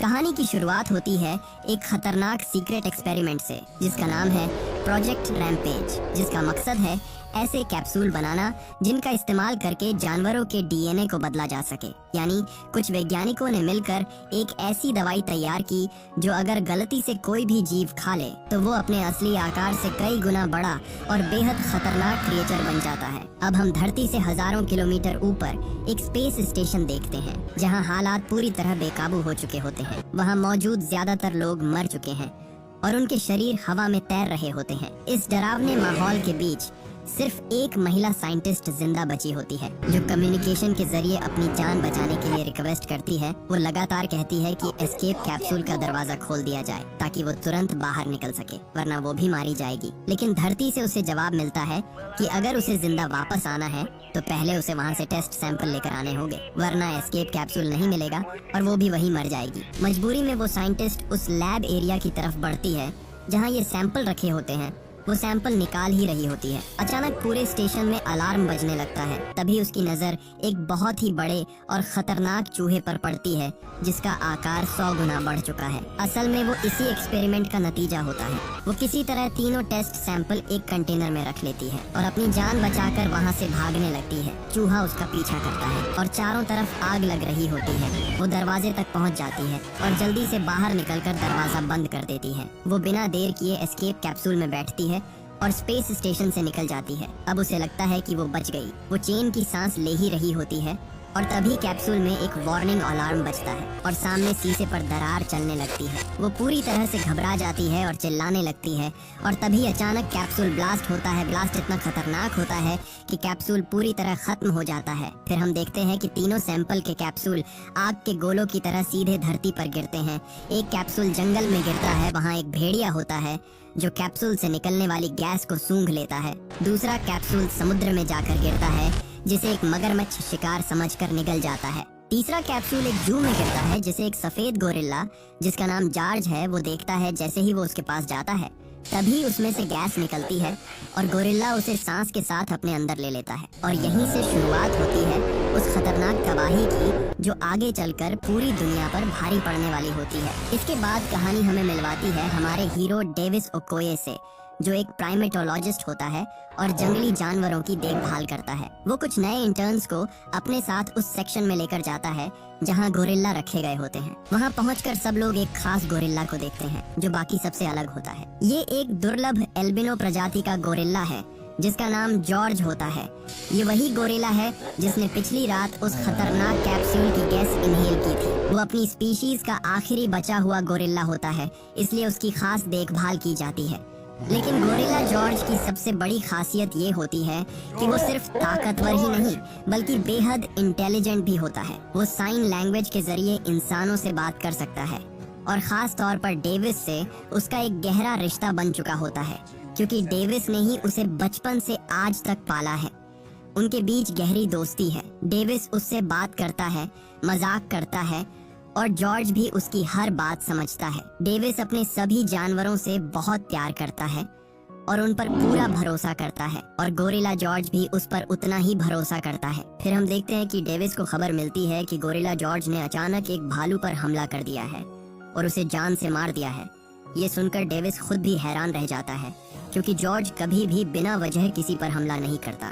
कहानी की शुरुआत होती है एक खतरनाक सीक्रेट एक्सपेरिमेंट से जिसका नाम है प्रोजेक्ट रैम्पेज, जिसका मकसद है ऐसे कैप्सूल बनाना जिनका इस्तेमाल करके जानवरों के डीएनए को बदला जा सके। यानी कुछ वैज्ञानिकों ने मिलकर एक ऐसी दवाई तैयार की जो अगर गलती से कोई भी जीव खा ले तो वो अपने असली आकार से कई गुना बड़ा और बेहद खतरनाक क्रिएचर बन जाता है। अब हम धरती से हजारों किलोमीटर ऊपर एक स्पेस स्टेशन देखते हैं जहां हालात पूरी तरह बेकाबू हो चुके होते हैं। वहां मौजूद ज्यादातर लोग मर चुके हैं और उनके शरीर हवा में तैर रहे होते हैं। इस डरावने माहौल के बीच सिर्फ एक महिला साइंटिस्ट जिंदा बची होती है जो कम्युनिकेशन के जरिए अपनी जान बचाने के लिए रिक्वेस्ट करती है। वो लगातार कहती है कि एस्केप कैप्सूल का दरवाजा खोल दिया जाए ताकि वो तुरंत बाहर निकल सके, वरना वो भी मारी जाएगी। लेकिन धरती से उसे जवाब मिलता है कि अगर उसे जिंदा वापस आना है तो पहले उसे वहाँ से टेस्ट सैंपल लेकर आने होंगे, वरना एस्केप कैप्सूल नहीं मिलेगा और वो भी वहीं मर जाएगी। मजबूरी में वो साइंटिस्ट उस लैब एरिया की तरफ बढ़ती है जहाँ ये सैंपल रखे होते हैं। वो सैंपल निकाल ही रही होती है। अचानक पूरे स्टेशन में अलार्म बजने लगता है। तभी उसकी नजर एक बहुत ही बड़े और खतरनाक चूहे पर पड़ती है जिसका आकार 100 गुना बढ़ चुका है। असल में वो इसी एक्सपेरिमेंट का नतीजा होता है। वो किसी तरह तीनों टेस्ट सैंपल एक कंटेनर में रख लेती है और अपनी जान बचाकर वहाँ से भागने लगती है। चूहा उसका पीछा करता है और चारों तरफ आग लग रही होती है। वो दरवाजे तक पहुँच जाती है और जल्दी से बाहर निकलकर दरवाजा बंद कर देती है। वो बिना देर किए एस्केप कैप्सूल में बैठती है और स्पेस स्टेशन से निकल जाती है। अब उसे लगता है कि वो बच गई। वो चैन की सांस ले ही रही होती है और तभी कैप्सूल में एक वार्निंग अलार्म बजता है और सामने शीशे पर दरार चलने लगती है। वो पूरी तरह से घबरा जाती है और चिल्लाने लगती है और तभी अचानक कैप्सूल ब्लास्ट होता है। ब्लास्ट इतना खतरनाक होता है कि कैप्सूल पूरी तरह खत्म हो जाता है। फिर हम देखते हैं कि तीनों सैंपल के कैप्सूल आग के गोलों की तरह सीधे धरती पर गिरते हैं। एक कैप्सूल जंगल में गिरता है, वहाँ एक भेड़िया होता है जो कैप्सूल से निकलने वाली गैस को सूंघ लेता है। दूसरा कैप्सूल समुद्र में जाकर गिरता है जिसे एक मगरमच्छ शिकार समझकर निगल जाता है। तीसरा कैप्सूल एक जू में गिरता है जिसे एक सफेद गोरिल्ला जिसका नाम जॉर्ज है वो देखता है। जैसे ही वो उसके पास जाता है तभी उसमें से गैस निकलती है और गोरिल्ला उसे सांस के साथ अपने अंदर ले लेता है। और यहीं से शुरुआत होती है उस खतरनाक तबाही की जो आगे चलकर पूरी दुनिया पर भारी पड़ने वाली होती है। इसके बाद कहानी हमें मिलवाती है हमारे हीरो डेविस ओकोये से, जो एक प्राइमेटोलॉजिस्ट होता है और जंगली जानवरों की देखभाल करता है। वो कुछ नए इंटर्न्स को अपने साथ उस सेक्शन में लेकर जाता है जहाँ गोरिल्ला रखे गए होते हैं। वहाँ पहुंचकर सब लोग एक खास गोरिल्ला को देखते हैं जो बाकी सबसे अलग होता है। ये एक दुर्लभ एल्बिनो प्रजाति का गोरिल्ला है जिसका नाम जॉर्ज होता है। ये वही गोरिल्ला है जिसने पिछली रात उस खतरनाक कैप्सूल की गैस इनहेल की थी। वो अपनी स्पीशीज का आखिरी बचा हुआ गोरिल्ला होता है, इसलिए उसकी खास देखभाल की जाती है। लेकिन गोरिल्ला जॉर्ज की सबसे बड़ी खासियत ये होती है कि वो सिर्फ ताकतवर ही नहीं बल्कि बेहद इंटेलिजेंट भी होता है। वो साइन लैंग्वेज के जरिए इंसानों से बात कर सकता है और खास तौर पर डेविस से उसका एक गहरा रिश्ता बन चुका होता है क्योंकि डेविस ने ही उसे बचपन से आज तक पाला है। उनके बीच गहरी दोस्ती है। डेविस उससे बात करता है, मजाक करता है और जॉर्ज भी उसकी हर बात समझता है। डेविस अपने सभी जानवरों से बहुत प्यार करता है और उन पर पूरा भरोसा करता है और गोरिल्ला जॉर्ज भी उस पर उतना ही भरोसा करता है। फिर हम देखते हैं कि डेविस को खबर मिलती है कि गोरिल्ला जॉर्ज ने अचानक एक भालू पर हमला कर दिया है और उसे जान से मार दिया है। ये सुनकर डेविस खुद भी हैरान रह जाता है क्योंकि जॉर्ज कभी भी बिना वजह किसी पर हमला नहीं करता।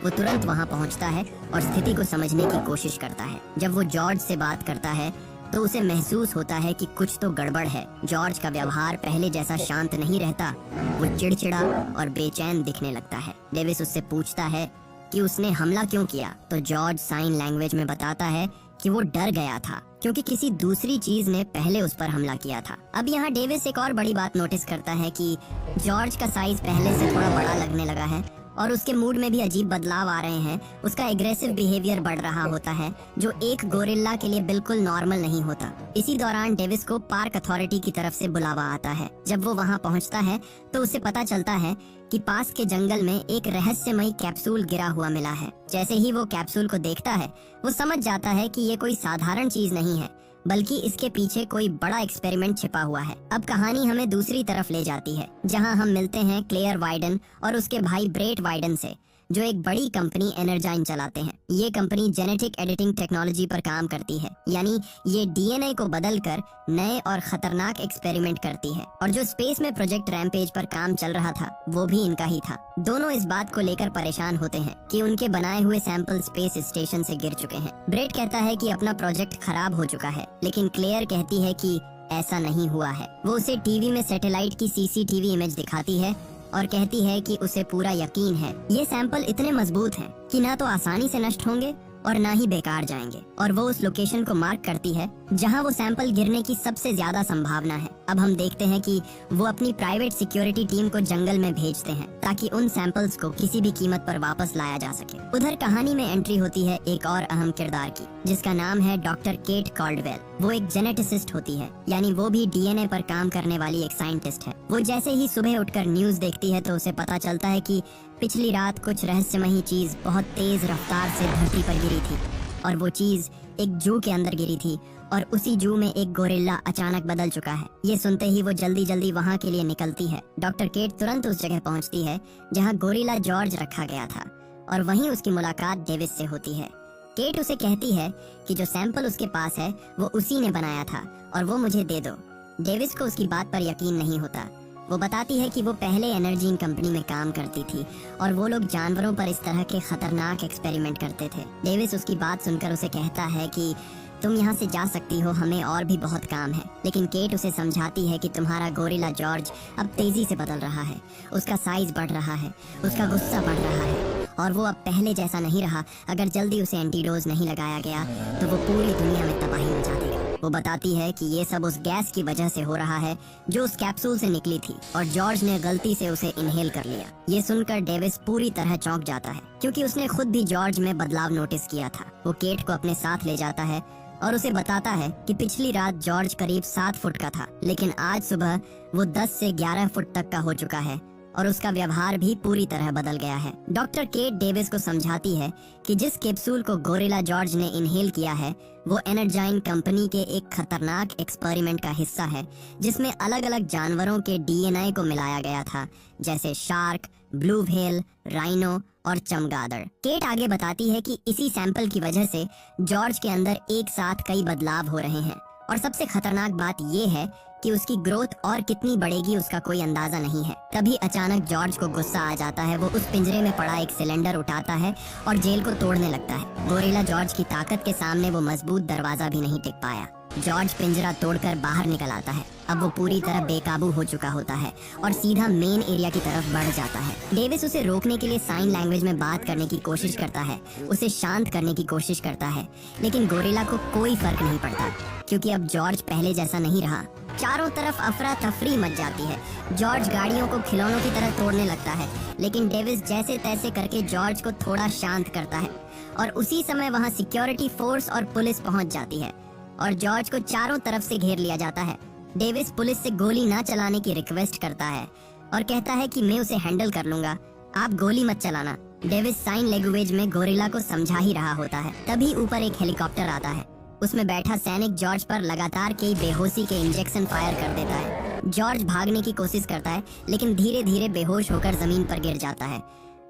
वो तुरंत वहाँ पहुँचता है और स्थिति को समझने की कोशिश करता है। जब वो जॉर्ज से बात करता है तो उसे महसूस होता है कि कुछ तो गड़बड़ है। जॉर्ज का व्यवहार पहले जैसा शांत नहीं रहता, वो चिड़चिड़ा और बेचैन दिखने लगता है। डेविस उससे पूछता है कि उसने हमला क्यों किया तो जॉर्ज साइन लैंग्वेज में बताता है कि वो डर गया था क्योंकि किसी दूसरी चीज ने पहले उस पर हमला किया था। अब यहाँ डेविस एक और बड़ी बात नोटिस करता है कि जॉर्ज का साइज पहले से थोड़ा बड़ा लगने लगा है और उसके मूड में भी अजीब बदलाव आ रहे हैं। उसका एग्रेसिव बिहेवियर बढ़ रहा होता है जो एक गोरिल्ला के लिए बिल्कुल नॉर्मल नहीं होता। इसी दौरान डेविस को पार्क अथॉरिटी की तरफ से बुलावा आता है। जब वो वहाँ पहुँचता है तो उसे पता चलता है कि पास के जंगल में एक रहस्यमयी कैप्सूल गिरा हुआ मिला है। जैसे ही वो कैप्सूल को देखता है वो समझ जाता है कि ये कोई साधारण चीज नहीं है बल्कि इसके पीछे कोई बड़ा एक्सपेरिमेंट छिपा हुआ है। अब कहानी हमें दूसरी तरफ ले जाती है जहां हम मिलते हैं क्लेयर वाइडन और उसके भाई ब्रेट वाइडन से, जो एक बड़ी कंपनी एनर्जाइन चलाते हैं। ये कंपनी जेनेटिक एडिटिंग टेक्नोलॉजी पर काम करती है, यानी ये डीएनए को बदलकर नए और खतरनाक एक्सपेरिमेंट करती है। और जो स्पेस में प्रोजेक्ट रैम्पेज पर काम चल रहा था वो भी इनका ही था। दोनों इस बात को लेकर परेशान होते हैं कि उनके बनाए हुए सैंपल स्पेस स्टेशन से गिर चुके हैं। ब्रेट कहता है कि अपना प्रोजेक्ट खराब हो चुका है, लेकिन क्लेयर कहती है कि ऐसा नहीं हुआ है। वो उसे टीवी में सैटेलाइट की सीसीटीवी इमेज दिखाती है और कहती है कि उसे पूरा यकीन है ये सैंपल इतने मजबूत हैं कि ना तो आसानी से नष्ट होंगे और ना ही बेकार जाएंगे। और वो उस लोकेशन को मार्क करती है जहां वो सैंपल गिरने की सबसे ज्यादा संभावना है। अब हम देखते हैं कि वो अपनी प्राइवेट सिक्योरिटी टीम को जंगल में भेजते हैं ताकि उन सैंपल्स को किसी भी कीमत पर वापस लाया जा सके। उधर कहानी में एंट्री होती है एक और अहम किरदार की, जिसका नाम है डॉक्टर केट कॉल्डवेल। वो एक जेनेटिसिस्ट होती है, यानी वो भी डीएनए पर काम करने वाली एक साइंटिस्ट है। वो जैसे ही सुबह उठकर न्यूज देखती है तो उसे पता चलता है कि पिछली रात कुछ रहस्यमयी चीज बहुत तेज रफ्तार से धरती पर गिरी थी, और वो चीज एक जू के अंदर गिरी थी और उसी जू में एक गोरिल्ला अचानक बदल चुका है। ये सुनते ही वो जल्दी जल्दी वहाँ के लिए निकलती है। डॉक्टर केट तुरंत उस जगह पहुँचती है जहाँ गोरिल्ला जॉर्ज रखा गया था, और वहीं उसकी मुलाकात डेविस से होती है। केट उसे कहती है कि जो सैंपल उसके पास है वो उसी ने बनाया था और वो मुझे दे दो। डेविस को उसकी बात पर यकीन नहीं होता। वो बताती है कि वो पहले एनर्जीन कंपनी में काम करती थी और वो लोग जानवरों पर इस तरह के खतरनाक एक्सपेरिमेंट करते थे। डेविस उसकी बात सुनकर उसे कहता है कि तुम यहाँ से जा सकती हो, हमें और भी बहुत काम है। लेकिन केट उसे समझाती है कि तुम्हारा गोरिल्ला जॉर्ज अब तेजी से बदल रहा है, उसका साइज बढ़ रहा है, उसका गुस्सा बढ़ रहा है और वो अब पहले जैसा नहीं रहा। अगर जल्दी उसे एंटीडोज नहीं लगाया गया तो वो पूरी दुनिया में तबाही मचा देगा। वो बताती है कि ये सब उस गैस की वजह से हो रहा है जो उस कैप्सूल से निकली थी और जॉर्ज ने गलती से उसे इनहेल कर लिया। ये सुनकर डेविस पूरी तरह चौंक जाता है, क्योंकि उसने खुद भी जॉर्ज में बदलाव नोटिस किया था। वो केट को अपने साथ ले जाता है और उसे बताता है कि पिछली रात जॉर्ज करीब 7 फुट का था, लेकिन आज सुबह वो 10 से 11 फुट तक का हो चुका है और उसका व्यवहार भी पूरी तरह बदल गया है। डॉक्टर केट डेविस को समझाती है कि जिस कैप्सूल को गोरिल्ला जॉर्ज ने इनहेल किया है वो एनर्जाइन कंपनी के एक खतरनाक एक्सपेरिमेंट का हिस्सा है, जिसमें अलग अलग जानवरों के डीएनए को मिलाया गया था, जैसे शार्क, ब्लू व्हेल, राइनो और चमगादड़। केट आगे बताती है कि इसी सैंपल की वजह से जॉर्ज के अंदर एक साथ कई बदलाव हो रहे हैं और सबसे खतरनाक बात ये है कि उसकी ग्रोथ और कितनी बढ़ेगी उसका कोई अंदाजा नहीं है। तभी अचानक जॉर्ज को गुस्सा आ जाता है। वो उस पिंजरे में पड़ा एक सिलेंडर उठाता है और जेल को तोड़ने लगता है। गोरिल्ला जॉर्ज की ताकत के सामने वो मजबूत दरवाजा भी नहीं टिक पाया। जॉर्ज पिंजरा तोड़कर बाहर निकल आता है। अब वो पूरी तरह बेकाबू हो चुका होता है और सीधा मेन एरिया की तरफ बढ़ जाता है। डेविस उसे रोकने के लिए साइन लैंग्वेज में बात करने की कोशिश करता है, उसे शांत करने की कोशिश करता है, लेकिन गोरिल्ला को कोई फर्क नहीं पड़ता, क्योंकि अब जॉर्ज पहले जैसा नहीं रहा। चारों तरफ अफरा तफरी मच जाती है। जॉर्ज गाड़ियों को खिलौनों की तरह तोड़ने लगता है, लेकिन डेविस जैसे तैसे करके जॉर्ज को थोड़ा शांत करता है और उसी समय वहाँ सिक्योरिटी फोर्स और पुलिस पहुँच जाती है और जॉर्ज को चारों तरफ से घेर लिया जाता है। डेविस पुलिस से गोली ना चलाने की रिक्वेस्ट करता है और कहता है कि मैं उसे हैंडल कर लूंगा, आप गोली मत चलाना। डेविस साइन लैंग्वेज में गोरिल्ला को समझा ही रहा होता है। तभी ऊपर एक हेलीकॉप्टर आता है। उसमें बैठा सैनिक जॉर्ज पर लगातार कई बेहोशी के इंजेक्शन फायर कर देता है। जॉर्ज भागने की कोशिश करता है, लेकिन धीरे धीरे बेहोश होकर जमीन पर गिर जाता है।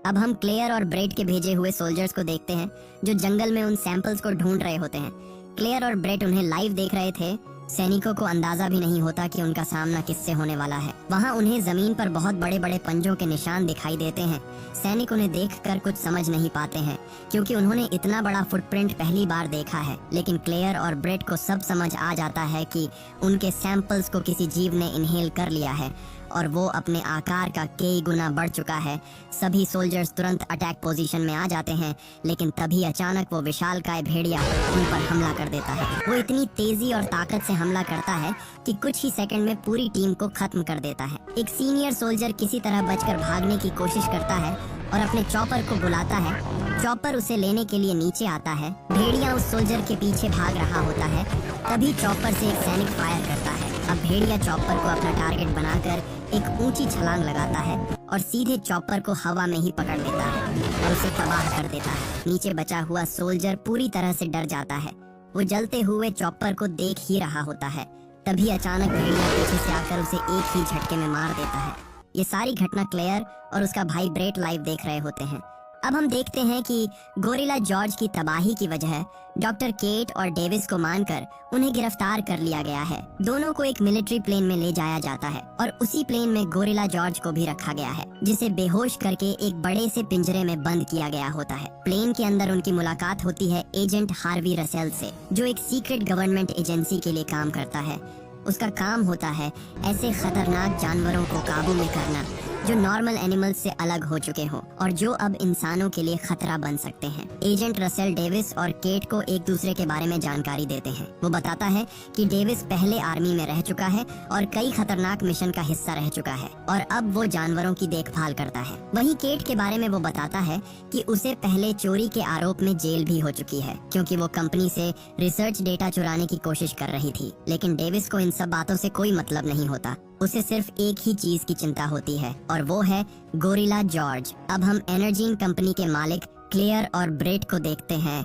अब हम क्लेयर और ब्रेट के भेजे हुए सोल्जर्स को देखते हैं, जो जंगल में उन सैंपल्स को ढूंढ रहे होते हैं। क्लेयर और ब्रेट उन्हें लाइव देख रहे थे। सैनिकों को अंदाजा भी नहीं होता कि उनका सामना किससे होने वाला है। वहाँ उन्हें जमीन पर बहुत बड़े बड़े पंजों के निशान दिखाई देते हैं। सैनिक उन्हें देखकर कुछ समझ नहीं पाते हैं, क्योंकि उन्होंने इतना बड़ा फुटप्रिंट पहली बार देखा है। लेकिन क्लेयर और ब्रेट को सब समझ आ जाता है कि उनके सैंपल्स को किसी जीव ने इनहेल कर लिया है और वो अपने आकार का कई गुना बढ़ चुका है। सभी सोल्जर्स तुरंत अटैक पोजीशन में आ जाते हैं, लेकिन तभी अचानक वो विशालकाय भेड़िया उन पर हमला कर देता है। वो इतनी तेजी और ताकत से हमला करता है कि कुछ ही सेकंड में पूरी टीम को खत्म कर देता है। एक सीनियर सोल्जर किसी तरह बचकर भागने की कोशिश करता है और अपने चॉपर को बुलाता है। चॉपर उसे लेने के लिए नीचे आता है। भेड़िया उस सोल्जर के पीछे भाग रहा होता है। तभी चॉपर से एक सैनिक फायर करता है। अब भेड़िया चॉपर को अपना टारगेट बनाकर एक ऊंची छलांग लगाता है और सीधे चॉपर को हवा में ही पकड़ लेता है और उसे तबाह कर देता है। नीचे बचा हुआ सोल्जर पूरी तरह से डर जाता है। वो जलते हुए चॉपर को देख ही रहा होता है। तभी अचानक भेड़िया पीछे से आकर उसे एक ही झटके में मार देता है। ये सारी घटना क्लेयर और उसका भाई ब्रेट लाइव देख रहे होते हैं। अब हम देखते हैं कि गोरिल्ला जॉर्ज की तबाही की वजह डॉक्टर केट और डेविस को मानकर उन्हें गिरफ्तार कर लिया गया है। दोनों को एक मिलिट्री प्लेन में ले जाया जाता है और उसी प्लेन में गोरिल्ला जॉर्ज को भी रखा गया है, जिसे बेहोश करके एक बड़े से पिंजरे में बंद किया गया होता है। प्लेन के अंदर उनकी मुलाकात होती है एजेंट हार्वी रसेल से, जो एक सीक्रेट गवर्नमेंट एजेंसी के लिए काम करता है। उसका काम होता है ऐसे खतरनाक जानवरों को काबू में करना जो नॉर्मल एनिमल्स से अलग हो चुके हों और जो अब इंसानों के लिए खतरा बन सकते हैं। एजेंट रसेल डेविस और केट को एक दूसरे के बारे में जानकारी देते हैं। वो बताता है कि डेविस पहले आर्मी में रह चुका है और कई खतरनाक मिशन का हिस्सा रह चुका है और अब वो जानवरों की देखभाल करता है। वहीं केट के बारे में वो बताता है कि उसे पहले चोरी के आरोप में जेल भी हो चुकी है, क्योंकि वो कंपनी से रिसर्च डेटा चुराने की कोशिश कर रही थी। लेकिन डेविस को इन सब बातों से कोई मतलब नहीं होता। उसे सिर्फ एक ही चीज की चिंता होती है और वो है गोरिल्ला जॉर्ज। अब हम एनर्जीन कंपनी के मालिक क्लेयर और ब्रेट को देखते हैं।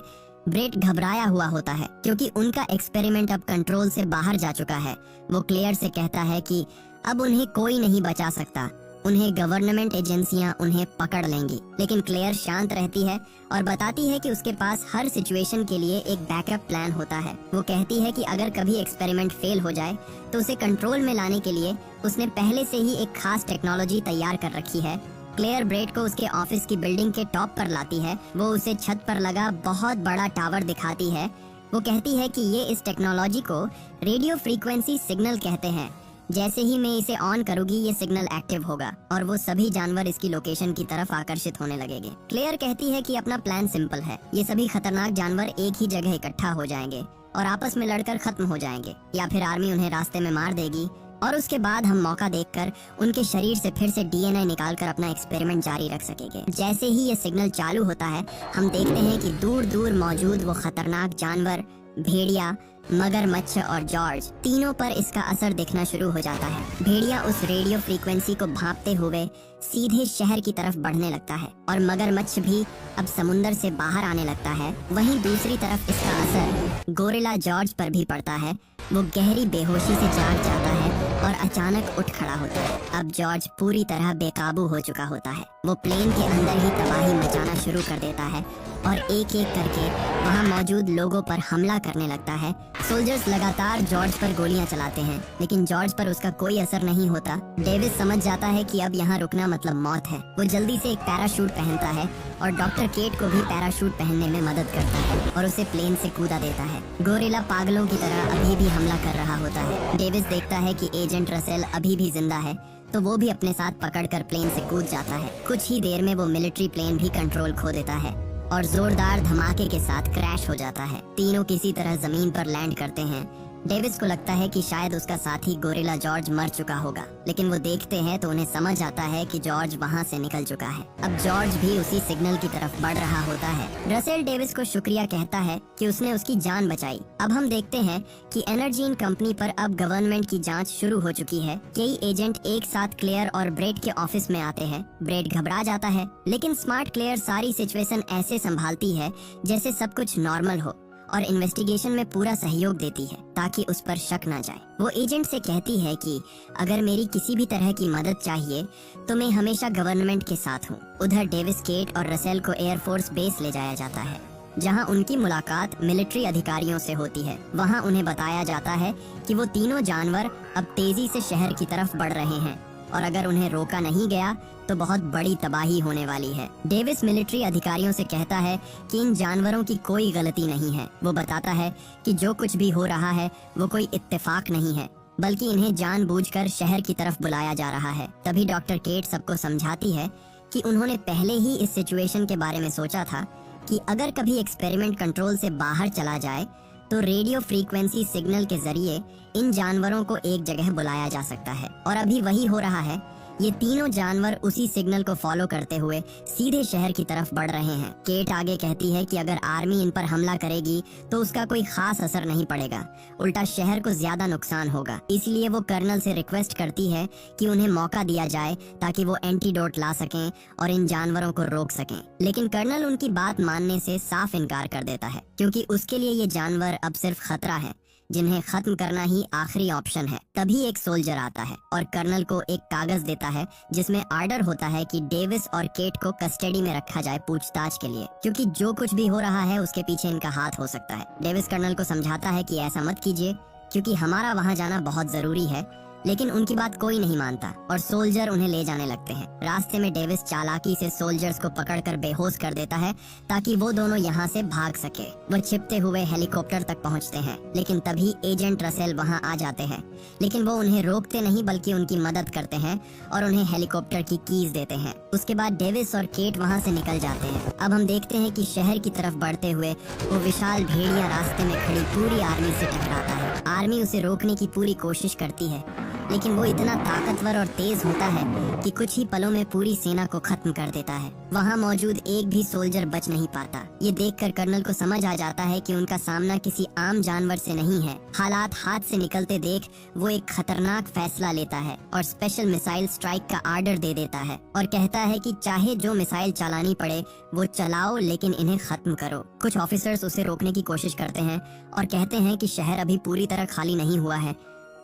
ब्रेट घबराया हुआ होता है क्योंकि उनका एक्सपेरिमेंट अब कंट्रोल से बाहर जा चुका है। वो क्लेयर से कहता है कि अब उन्हें कोई नहीं बचा सकता, उन्हें गवर्नमेंट एजेंसियां उन्हें पकड़ लेंगी। लेकिन क्लेयर शांत रहती है और बताती है कि उसके पास हर सिचुएशन के लिए एक बैकअप प्लान होता है। वो कहती है कि अगर कभी एक्सपेरिमेंट फेल हो जाए तो उसे कंट्रोल में लाने के लिए उसने पहले से ही एक खास टेक्नोलॉजी तैयार कर रखी है। क्लेयर ब्रेट को उसके ऑफिस की बिल्डिंग के टॉप पर लाती है। वो उसे छत पर लगा बहुत बड़ा टावर दिखाती है। वो कहती है कि ये इस टेक्नोलॉजी को रेडियो फ्रीक्वेंसी सिग्नल कहते हैं। जैसे ही मैं इसे ऑन करूंगी ये सिग्नल एक्टिव होगा और वो सभी जानवर इसकी लोकेशन की तरफ आकर्षित होने लगेंगे। क्लेयर कहती है कि अपना प्लान सिंपल है। ये सभी खतरनाक जानवर एक ही जगह इकट्ठा हो जाएंगे और आपस में लड़कर खत्म हो जाएंगे, या फिर आर्मी उन्हें रास्ते में मार देगी और उसके बाद हम मौका देखकर उनके शरीर से फिर से डीएनए निकालकर अपना एक्सपेरिमेंट जारी रख सकेंगे। जैसे ही ये सिग्नल चालू होता है हम देखते हैं कि दूर दूर मौजूद वो खतरनाक जानवर, भेड़िया, मगरमच्छ और जॉर्ज, तीनों पर इसका असर दिखना शुरू हो जाता है। भेड़िया उस रेडियो फ्रीक्वेंसी को भांपते हुए सीधे शहर की तरफ बढ़ने लगता है और मगरमच्छ भी अब समुंदर से बाहर आने लगता है। वहीं दूसरी तरफ इसका असर गोरिल्ला जॉर्ज पर भी पड़ता है। वो गहरी बेहोशी से जाग जाता है और अचानक उठ खड़ा होता है। अब जॉर्ज पूरी तरह बेकाबू हो चुका होता है। वो प्लेन के अंदर ही तबाही मचाना शुरू कर देता है और एक एक करके वहाँ मौजूद लोगों पर हमला करने लगता है। सोल्जर्स लगातार जॉर्ज पर गोलियां चलाते हैं, लेकिन जॉर्ज पर उसका कोई असर नहीं होता। डेविस समझ जाता है कि अब यहाँ रुकना मतलब मौत है। वो जल्दी से एक पैराशूट पहनता है और डॉक्टर केट को भी पैराशूट पहनने में मदद करता है और उसे प्लेन से कूदा देता है। गोरिल्ला पागलों की तरह अभी भी हमला कर रहा होता है। डेविस देखता है कि एजेंट रसेल अभी भी जिंदा है, तो वो भी अपने साथ पकड़कर प्लेन से कूद जाता है। कुछ ही देर में वो मिलिट्री प्लेन भी कंट्रोल खो देता है और जोरदार धमाके के साथ क्रैश हो जाता है। तीनों किसी तरह जमीन पर लैंड करते हैं। डेविस को लगता है कि शायद उसका साथी गोरिल्ला जॉर्ज मर चुका होगा, लेकिन वो देखते हैं तो उन्हें समझ आता है कि जॉर्ज वहाँ से निकल चुका है। अब जॉर्ज भी उसी सिग्नल की तरफ बढ़ रहा होता है। रसेल डेविस को शुक्रिया कहता है कि उसने उसकी जान बचाई। अब हम देखते हैं कि एनर्जीन कंपनी पर अब गवर्नमेंट की जांच शुरू हो चुकी है। कई एजेंट एक साथ क्लेयर और ब्रेट के ऑफिस में आते हैं। ब्रेट घबरा जाता है, लेकिन स्मार्ट क्लेयर सारी सिचुएशन ऐसे संभालती है जैसे सब कुछ नॉर्मल हो और इन्वेस्टिगेशन में पूरा सहयोग देती है ताकि उस पर शक ना जाए। वो एजेंट से कहती है कि अगर मेरी किसी भी तरह की मदद चाहिए तो मैं हमेशा गवर्नमेंट के साथ हूँ। उधर डेविस, केट और रसेल को एयरफोर्स बेस ले जाया जाता है, जहाँ उनकी मुलाकात मिलिट्री अधिकारियों से होती है। वहाँ उन्हें बताया जाता है कि वो तीनों जानवर अब तेजी से शहर की तरफ बढ़ रहे हैं और अगर उन्हें रोका नहीं गया तो बहुत बड़ी तबाही होने वाली है। डेविस मिलिट्री अधिकारियों से कहता है कि इन जानवरों की कोई गलती नहीं है। वो बताता है कि जो कुछ भी हो रहा है वो कोई इत्तेफाक नहीं है, बल्कि इन्हें जानबूझकर शहर की तरफ बुलाया जा रहा है। तभी डॉक्टर केट सबको समझाती है कि उन्होंने पहले ही इस सिचुएशन के बारे में सोचा था कि अगर कभी एक्सपेरिमेंट कंट्रोल से बाहर चला जाए तो रेडियो फ्रीक्वेंसी सिग्नल के जरिए इन जानवरों को एक जगह बुलाया जा सकता है और अभी वही हो रहा है। ये तीनों जानवर उसी सिग्नल को फॉलो करते हुए सीधे शहर की तरफ बढ़ रहे हैं। केट आगे कहती है कि अगर आर्मी इन पर हमला करेगी तो उसका कोई खास असर नहीं पड़ेगा, उल्टा शहर को ज्यादा नुकसान होगा। इसलिए वो कर्नल से रिक्वेस्ट करती है कि उन्हें मौका दिया जाए ताकि वो एंटीडोट ला सकें और इन जानवरों को रोक सकें। लेकिन कर्नल उनकी बात मानने से साफ इनकार कर देता है, क्योंकि उसके लिए ये जानवर अब सिर्फ खतरा है, जिन्हें खत्म करना ही आखिरी ऑप्शन है। तभी एक सोल्जर आता है और कर्नल को एक कागज देता है जिसमें आर्डर होता है कि डेविस और केट को कस्टडी में रखा जाए पूछताछ के लिए, क्योंकि जो कुछ भी हो रहा है उसके पीछे इनका हाथ हो सकता है। डेविस कर्नल को समझाता है कि ऐसा मत कीजिए क्योंकि हमारा वहाँ जाना बहुत जरूरी है, लेकिन उनकी बात कोई नहीं मानता और सोल्जर उन्हें ले जाने लगते हैं। रास्ते में डेविस चालाकी से सोल्जर्स को पकड़कर बेहोश कर देता है ताकि वो दोनों यहाँ से भाग सके। वो छिपते हुए हेलीकॉप्टर तक पहुँचते हैं, लेकिन तभी एजेंट रसेल वहाँ आ जाते हैं, लेकिन वो उन्हें रोकते नहीं बल्कि उनकी मदद करते हैं और उन्हें हेलीकॉप्टर की कीज देते हैं। उसके बाद डेविस और केट वहाँ से निकल जाते हैं। अब हम देखते हैं कि शहर की तरफ बढ़ते हुए वो विशाल भेड़िया रास्ते में खड़ी पूरी आर्मी से टकराता है। आर्मी उसे रोकने की पूरी कोशिश करती है, लेकिन वो इतना ताकतवर और तेज होता है कि कुछ ही पलों में पूरी सेना को खत्म कर देता है। वहाँ मौजूद एक भी सोल्जर बच नहीं पाता। ये देखकर कर्नल को समझ आ जाता है कि उनका सामना किसी आम जानवर से नहीं है। हालात हाथ से निकलते देख वो एक खतरनाक फैसला लेता है और स्पेशल मिसाइल स्ट्राइक का आर्डर दे देता है और कहता है कि चाहे जो मिसाइल चलानी पड़े वो चलाओ, लेकिन इन्हें खत्म करो। कुछ ऑफिसर्स उसे रोकने की कोशिश करते हैं और कहते हैं कि शहर अभी पूरी तरह खाली नहीं हुआ है।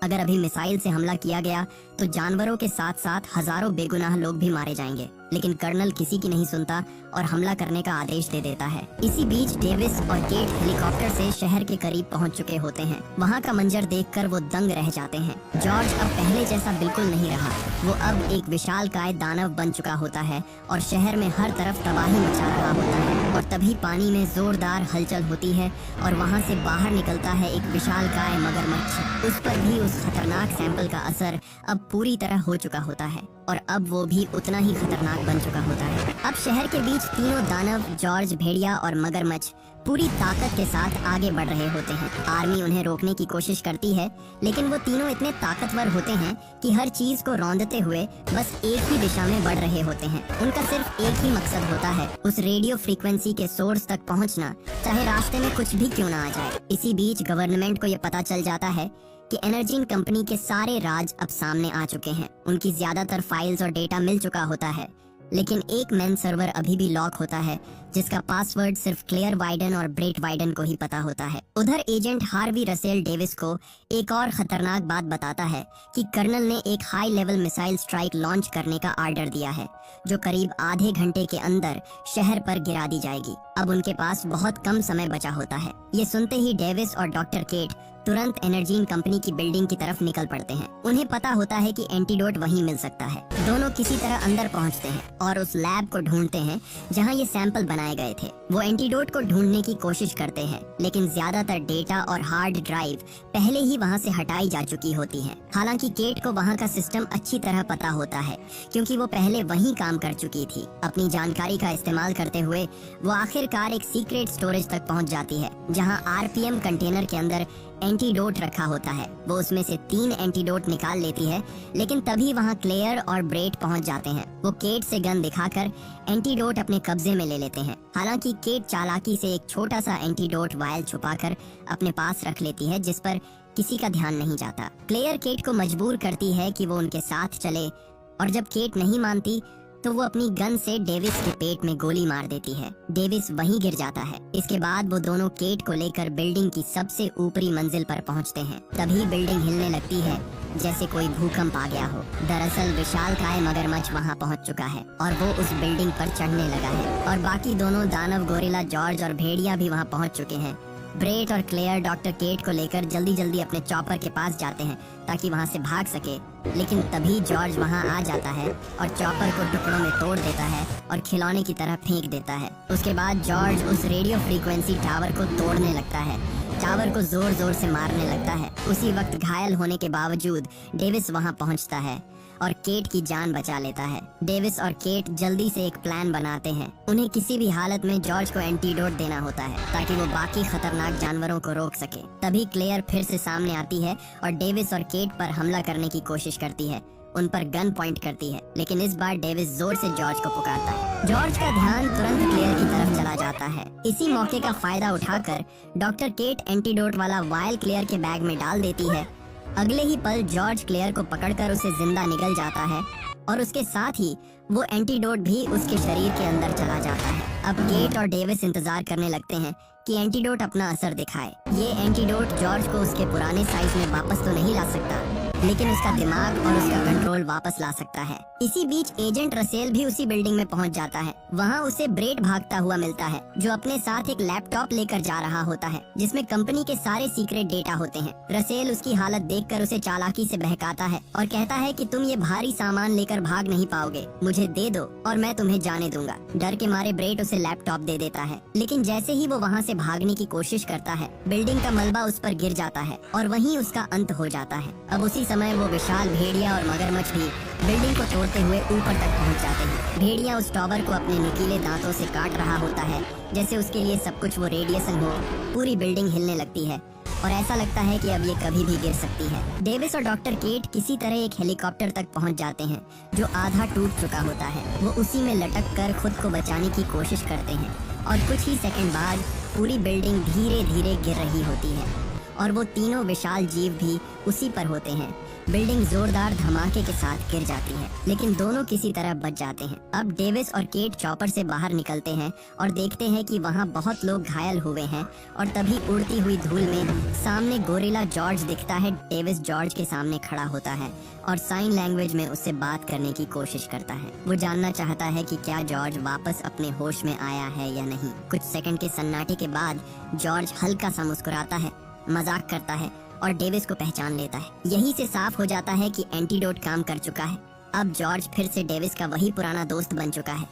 अगर अभी मिसाइल से हमला किया गया तो जानवरों के साथ साथ हजारों बेगुनाह लोग भी मारे जाएंगे, लेकिन कर्नल किसी की नहीं सुनता और हमला करने का आदेश दे देता है। इसी बीच डेविस और केट हेलीकॉप्टर से शहर के करीब पहुंच चुके होते हैं। वहां का मंजर देखकर वो दंग रह जाते हैं। जॉर्ज अब पहले जैसा बिल्कुल नहीं रहा। वो अब एक विशालकाय दानव बन चुका होता है और शहर में हर तरफ तबाही मचा रहा होता है। और तभी पानी में जोरदार हलचल होती है और वहाँ से बाहर निकलता है एक विशालकाय मगरमच्छ। उस पर भी उस खतरनाक सैंपल का असर अब पूरी तरह हो चुका होता है और अब वो भी उतना ही खतरनाक बन चुका होता है। अब शहर के बीच तीनों दानव, जॉर्ज, भेड़िया और मगरमच्छ पूरी ताकत के साथ आगे बढ़ रहे होते हैं। आर्मी उन्हें रोकने की कोशिश करती है, लेकिन वो तीनों इतने ताकतवर होते हैं कि हर चीज को रौंदते हुए बस एक ही दिशा में बढ़ रहे होते हैं। उनका सिर्फ एक ही मकसद होता है, उस रेडियो फ्रीक्वेंसी के सोर्स तक पहुंचना, चाहे रास्ते में कुछ भी क्यों ना आ जाए। इसी बीच गवर्नमेंट को ये पता चल जाता है कि एनर्जीन कंपनी के सारे राज अब सामने आ चुके हैं। उनकी ज्यादातर फाइल्स और डेटा मिल चुका होता है, लेकिन एक मेन सर्वर अभी भी लॉक होता है जिसका पासवर्ड सिर्फ क्लेयर वाइडन और ब्रेट वाइडन को ही पता होता है। उधर एजेंट हार्वी रसेल डेविस को एक और खतरनाक बात बताता है कि कर्नल ने एक high level missile strike launch करने का आर्डर दिया है जो करीब आधे घंटे के अंदर शहर पर गिरा दी जाएगी। अब उनके पास बहुत कम समय बचा होता है। ये सुनते ही डेविस और डॉक्टर केट तुरंत एनर्जीन कंपनी की बिल्डिंग की तरफ निकल पड़ते हैं। उन्हें पता होता है कि एंटीडोट वहीं मिल सकता है। दोनों किसी तरह अंदर पहुंचते हैं और उस लैब को ढूंढते हैं जहां ये सैंपल बनाए गए थे। वो एंटीडोट को ढूंढने की कोशिश करते हैं, लेकिन ज्यादातर डेटा और हार्ड ड्राइव पहले ही वहां से हटाई जा चुकी होती है। हालांकि केट को वहां का सिस्टम अच्छी तरह पता होता है क्योंकि वो पहले वहीं काम कर चुकी थी। अपनी जानकारी का इस्तेमाल करते हुए वो आखिरकार एक सीक्रेट स्टोरेज तक पहुंच जाती है जहां आरपीएम कंटेनर के अंदर एंटीडोट रखा होता है। वो उसमें से 3 एंटीडोट निकाल लेती है, लेकिन तभी वहाँ क्लेयर और ब्रेट पहुँच जाते हैं। वो केट से गन दिखाकर एंटीडोट अपने कब्जे में ले लेते हैं। हालांकि केट चालाकी से एक छोटा सा एंटीडोट वायल छुपाकर अपने पास रख लेती है जिस पर किसी का ध्यान नहीं जाता। क्लेयर केट को मजबूर करती है कि वो उनके साथ चले और जब केट नहीं मानती तो वो अपनी गन से डेविस के पेट में गोली मार देती है। डेविस वहीं गिर जाता है। इसके बाद वो दोनों केट को लेकर बिल्डिंग की सबसे ऊपरी मंजिल पर पहुंचते हैं। तभी बिल्डिंग हिलने लगती है जैसे कोई भूकंप आ गया हो। दरअसल विशालकाय मगरमच्छ वहां पहुंच चुका है और वो उस बिल्डिंग पर चढ़ने लगा है और बाकी दोनों दानव, गोरिल्ला, जॉर्ज और भेड़िया भी वहां पहुंच चुके हैं। ब्रेट और क्लेयर डॉक्टर केट को लेकर जल्दी जल्दी अपने चॉपर के पास जाते हैं ताकि वहां से भाग सके, लेकिन तभी जॉर्ज वहां आ जाता है और चॉपर को टुकड़ों में तोड़ देता है और खिलौने की तरह फेंक देता है। उसके बाद जॉर्ज उस रेडियो फ्रीक्वेंसी टावर को तोड़ने लगता है, टावर को जोर जोर से मारने लगता है। उसी वक्त घायल होने के बावजूद डेविस वहां पहुंचता है और केट की जान बचा लेता है। डेविस और केट जल्दी से एक प्लान बनाते हैं। उन्हें किसी भी हालत में जॉर्ज को एंटीडोट देना होता है ताकि वो बाकी खतरनाक जानवरों को रोक सके। तभी क्लेयर फिर से सामने आती है और डेविस और केट पर हमला करने की कोशिश करती है। उन पर गन पॉइंट करती है, लेकिन इस बार डेविस जोर से जॉर्ज को पुकारता है। जॉर्ज का ध्यान तुरंत क्लेयर की तरफ चला जाता है। इसी मौके का फायदा उठाकर डॉक्टर केट एंटीडोट वाला वायल क्लेयर के बैग में डाल देती है। अगले ही पल जॉर्ज क्लेयर को पकड़कर उसे जिंदा निगल जाता है और उसके साथ ही वो एंटीडोट भी उसके शरीर के अंदर चला जाता है। अब केट और डेविस इंतजार करने लगते हैं कि एंटीडोट अपना असर दिखाए। ये एंटीडोट जॉर्ज को उसके पुराने साइज में वापस तो नहीं ला सकता, लेकिन उसका दिमाग और उसका कंट्रोल वापस ला सकता है। इसी बीच एजेंट रसेल भी उसी बिल्डिंग में पहुंच जाता है। वहां उसे ब्रेट भागता हुआ मिलता है, जो अपने साथ एक लैपटॉप लेकर जा रहा होता है, जिसमें कंपनी के सारे सीक्रेट डेटा होते हैं। रसेल उसकी हालत देखकर उसे चालाकी से बहकाता है और कहता है कि तुम ये भारी सामान लेकर भाग नहीं पाओगे, मुझे दे दो और मैं तुम्हें जाने दूंगा। डर के मारे ब्रेट उसे लैपटॉप दे देता है, लेकिन जैसे ही वो वहाँ से भागने की कोशिश करता है, बिल्डिंग का मलबा उस पर गिर जाता है और वहीं उसका अंत हो जाता है। अब उसी समय वो विशाल भेड़िया और मगरमच्छ भी बिल्डिंग को तोड़ते हुए ऊपर तक पहुंच जाते हैं। भेड़िया उस टॉवर को अपने नुकीले दांतों से काट रहा होता है, जैसे उसके लिए सब कुछ वो रेडिएशन हो। पूरी बिल्डिंग हिलने लगती है और ऐसा लगता है कि अब ये कभी भी गिर सकती है। डेविस और डॉक्टर केट किसी तरह एक हेलीकॉप्टर तक पहुंच जाते हैं, जो आधा टूट चुका होता है। वो उसी में लटक कर खुद को बचाने की कोशिश करते हैं और कुछ ही सेकंड बाद पूरी बिल्डिंग धीरे धीरे गिर रही होती है और वो तीनों विशाल जीव भी उसी पर होते हैं। बिल्डिंग जोरदार धमाके के साथ गिर जाती है, लेकिन दोनों किसी तरह बच जाते हैं। अब डेविस और केट चॉपर से बाहर निकलते हैं और देखते हैं कि वहाँ बहुत लोग घायल हुए हैं और तभी उड़ती हुई धूल में सामने गोरिल्ला जॉर्ज दिखता है। डेविस जॉर्ज के सामने खड़ा होता है और साइन लैंग्वेज में उससे बात करने की कोशिश करता है। वो जानना चाहता है कि क्या जॉर्ज वापस अपने होश में आया है या नहीं। कुछ सेकंड के सन्नाटे के बाद जॉर्ज हल्का सा मुस्कुराता है, मजाक करता है और डेविस को पहचान लेता है। यहीं से साफ हो जाता है कि एंटीडोट काम कर चुका है। अब जॉर्ज फिर से डेविस का वही पुराना दोस्त बन चुका है,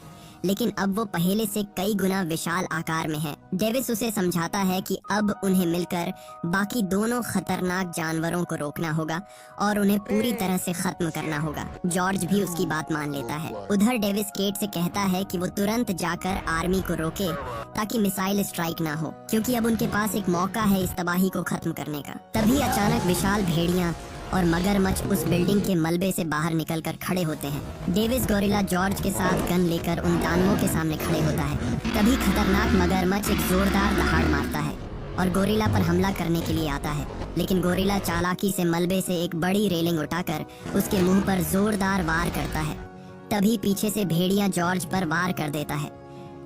लेकिन अब वो पहले से कई गुना विशाल आकार में है। डेविस उसे समझाता है कि अब उन्हें मिलकर बाकी दोनों खतरनाक जानवरों को रोकना होगा और उन्हें पूरी तरह से खत्म करना होगा। जॉर्ज भी उसकी बात मान लेता है। उधर डेविस केट से कहता है कि वो तुरंत जाकर आर्मी को रोके ताकि मिसाइल स्ट्राइक ना हो, क्योंकि अब उनके पास एक मौका है इस तबाही को खत्म करने का। तभी अचानक विशाल भेड़िया और मगरमच्छ उस बिल्डिंग के मलबे से बाहर निकलकर खड़े होते हैं। डेविस गोरिल्ला जॉर्ज के साथ गन लेकर उन दानवों के सामने खड़े होता है। तभी खतरनाक मगरमच्छ एक जोरदार दहाड़ मारता है और गोरिल्ला पर हमला करने के लिए आता है, लेकिन गोरिल्ला चालाकी से मलबे से एक बड़ी रेलिंग उठाकर उसके मुंह पर जोरदार वार करता है। तभी पीछे से भेड़िया जॉर्ज पर वार कर देता है,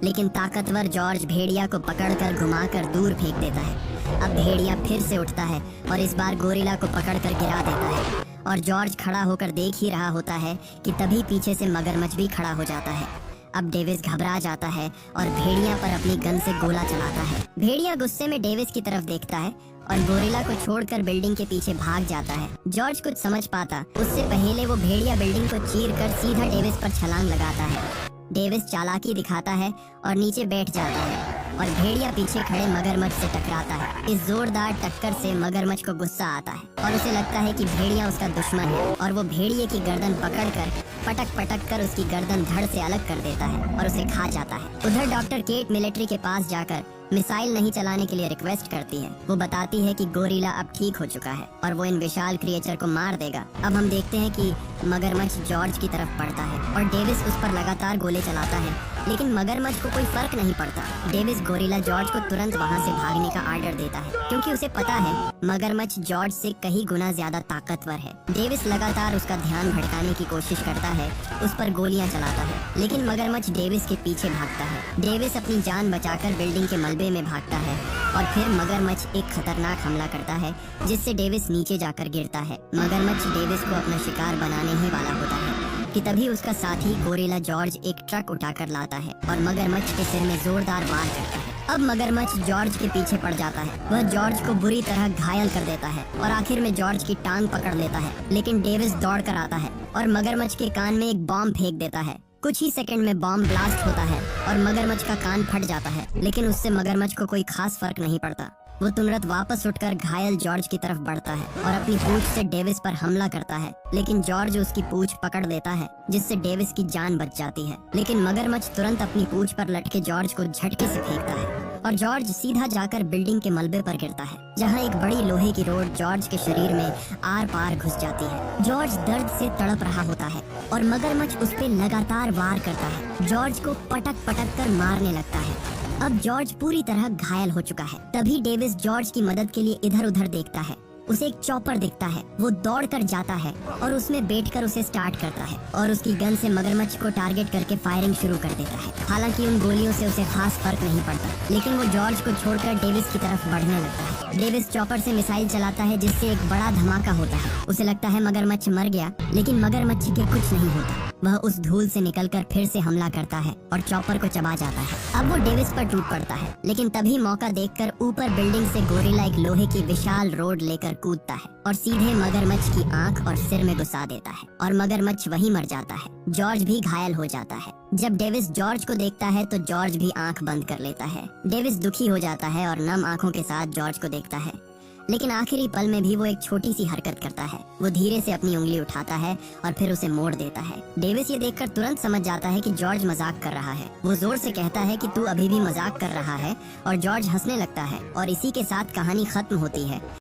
लेकिन ताकतवर जॉर्ज भेड़िया को पकड़कर घुमाकर दूर फेंक देता है। अब भेड़िया फिर से उठता है और इस बार गोरिल्ला को पकड़कर गिरा देता है और जॉर्ज खड़ा होकर देख ही रहा होता है कि तभी पीछे से मगरमच्छ भी खड़ा हो जाता है। अब डेविस घबरा जाता है और भेड़िया पर अपनी गन से गोला चलाता है। भेड़िया गुस्से में डेविस की तरफ देखता है और गोरिल्ला को छोड़कर बिल्डिंग के पीछे भाग जाता है। जॉर्ज कुछ समझ पाता उससे पहले वो भेड़िया बिल्डिंग को चीरकर सीधा डेविस पर छलांग लगाता है। डेविस चालाकी दिखाता है और नीचे बैठ जाता है और भेड़िया पीछे खड़े मगरमच्छ से टकराता है। इस जोरदार टक्कर से मगरमच्छ को गुस्सा आता है और उसे लगता है कि भेड़िया उसका दुश्मन है और वो भेड़िए की गर्दन पकड़कर पटक पटक कर उसकी गर्दन धड़ से अलग कर देता है और उसे खा जाता है। उधर डॉक्टर केट मिलिट्री के पास जाकर मिसाइल नहीं चलाने के लिए रिक्वेस्ट करती है। वो बताती है कि गोरिल्ला अब ठीक हो चुका है और वो इन विशाल क्रिएचर को मार देगा। अब हम देखते हैं कि मगरमच्छ जॉर्ज की तरफ बढ़ता है और डेविस उस पर लगातार गोले चलाता है, लेकिन मगरमच्छ को कोई फर्क नहीं पड़ता। डेविस गोरिल्ला जॉर्ज को तुरंत वहाँ से भागने का आर्डर देता है, क्योंकि उसे पता है मगरमच्छ जॉर्ज से कई गुना ज्यादा ताकतवर है। डेविस लगातार उसका ध्यान भटकाने की कोशिश करता है, उस पर गोलियां चलाता है, लेकिन मगरमच्छ डेविस के पीछे भागता है। डेविस अपनी जान बचाकर बिल्डिंग के मलबे में भागता है और फिर मगरमच्छ एक खतरनाक हमला करता है, जिससे डेविस नीचे जाकर गिरता है। मगरमच्छ डेविस को अपना शिकार बनाने ही वाला होता है कि तभी उसका साथी गोरिल्ला जॉर्ज एक ट्रक उठाकर लाता है और मगरमच्छ के सिर में जोरदार वार करता है। अब मगरमच्छ जॉर्ज के पीछे पड़ जाता है। वह जॉर्ज को बुरी तरह घायल कर देता है और आखिर में जॉर्ज की टांग पकड़ लेता है, लेकिन डेविस दौड़ कर आता है और मगरमच्छ के कान में एक बॉम्ब फेंक देता है। कुछ ही सेकंड में बॉम्ब ब्लास्ट होता है और मगरमच्छ का कान फट जाता है, लेकिन उससे मगरमच्छ को कोई खास फर्क नहीं पड़ता। वो तुरंत वापस उठकर घायल जॉर्ज की तरफ बढ़ता है और अपनी पूंछ से डेविस पर हमला करता है, लेकिन जॉर्ज उसकी पूंछ पकड़ लेता है, जिससे डेविस की जान बच जाती है। लेकिन मगरमच्छ तुरंत अपनी पूंछ पर लटके जॉर्ज को झटके से फेंकता है और जॉर्ज सीधा जाकर बिल्डिंग के मलबे पर गिरता है, जहां एक बड़ी लोहे की रोड जॉर्ज के शरीर में आर पार घुस जाती है। जॉर्ज दर्द से तड़प रहा होता है और मगरमच्छ उस पे लगातार वार करता है, जॉर्ज को पटक पटक कर मारने लगता है। अब जॉर्ज पूरी तरह घायल हो चुका है। तभी डेविस जॉर्ज की मदद के लिए इधर उधर देखता है, उसे एक चॉपर दिखता है। वो दौड़कर जाता है और उसमें बैठकर उसे स्टार्ट करता है और उसकी गन से मगरमच्छ को टारगेट करके फायरिंग शुरू कर देता है। हालांकि उन गोलियों से उसे खास फर्क नहीं पड़ता, लेकिन वो जॉर्ज को छोड़कर डेविस की तरफ बढ़ने लगता है। डेविस चॉपर से मिसाइल चलाता है जिससे एक बड़ा धमाका होता है। उसे लगता है मगरमच्छ मर गया, लेकिन मगरमच्छ के कुछ नहीं होता। वह उस धूल से निकलकर फिर से हमला करता है और चॉपर को चबा जाता है। अब वो डेविस पर टूट पड़ता है, लेकिन तभी मौका देखकर ऊपर बिल्डिंग से गोरिल्ला एक लोहे की विशाल रोड लेकर कूदता है और सीधे मगरमच्छ की आंख और सिर में घुसा देता है और मगरमच्छ वहीं मर जाता है। जॉर्ज भी घायल हो जाता है। जब डेविस जॉर्ज को देखता है तो जॉर्ज भी आंख बंद कर लेता है। डेविस दुखी हो जाता है और नम आंखों के साथ जॉर्ज को देखता है, लेकिन आखिरी पल में भी वो एक छोटी सी हरकत करता है। वो धीरे से अपनी उंगली उठाता है और फिर उसे मोड़ देता है। डेविस ये देखकर तुरंत समझ जाता है कि जॉर्ज मजाक कर रहा है। वो जोर से कहता है कि तू अभी भी मजाक कर रहा है और जॉर्ज हंसने लगता है और इसी के साथ कहानी खत्म होती है।